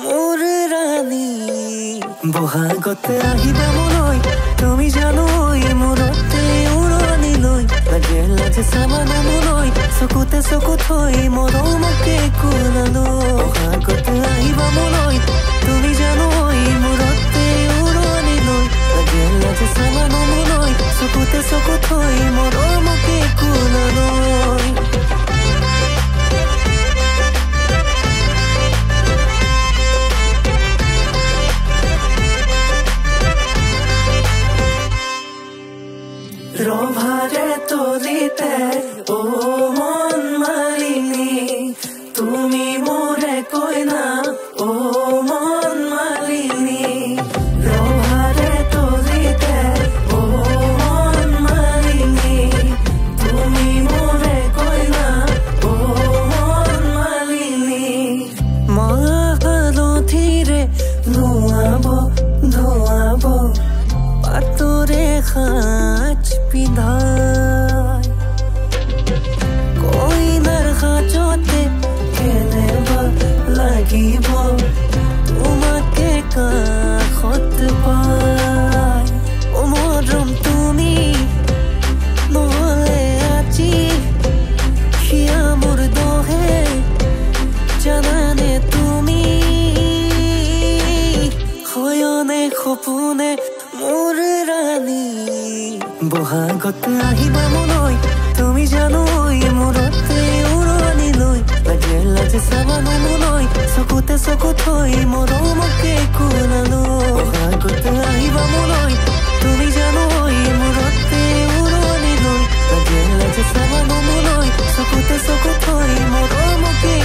মোৰ ৰাণী বহাগতে আহিবা মলৈ তুমি জানো মূৰতে উৰণি লৈ লাগে লাজে চাবানা মলৈ চকুতে চকু থৈ মৰমকে কোলালো বহাগতে আহিবা মলৈ তুমি জানো মূৰতে উৰণি লৈ লাগে লাজে চাবানা মলৈ চকুতে চকু থৈ মৰমকে কোলালো রভারে তলিতে ও মন মালিনী তুমি মোরে কইনা ও মন মালিনী রভারে তলিতে ও মন মালিনী তুমি মোরে কইনা ও মন মালিনী মালো ধীরে ধোয়াবো ধোয়াবো পাতরে খাঁচ পিধাই কইনার খাঁচতে কেনেব লাগিব তোমাকে কাষত পাই ও মৰম তুমি নহলে আজি সিয়া মোৰ দহে জানানে তুমি হয়নে সপোনে মোৰ ৰাণী বহাগত আহিবা মলৈ তুমি জানো মূৰতে উৰণি লৈ লাগে লাজে চাবানো মলৈ চকুতে চকু থৈ মৰমকে কোলালো বহাগত আহিবা মলৈ তুমি জানো মূৰতে উৰণি লৈ লাগে লাজে চাবানো মলৈ চকুতে চকু থৈ মৰমকে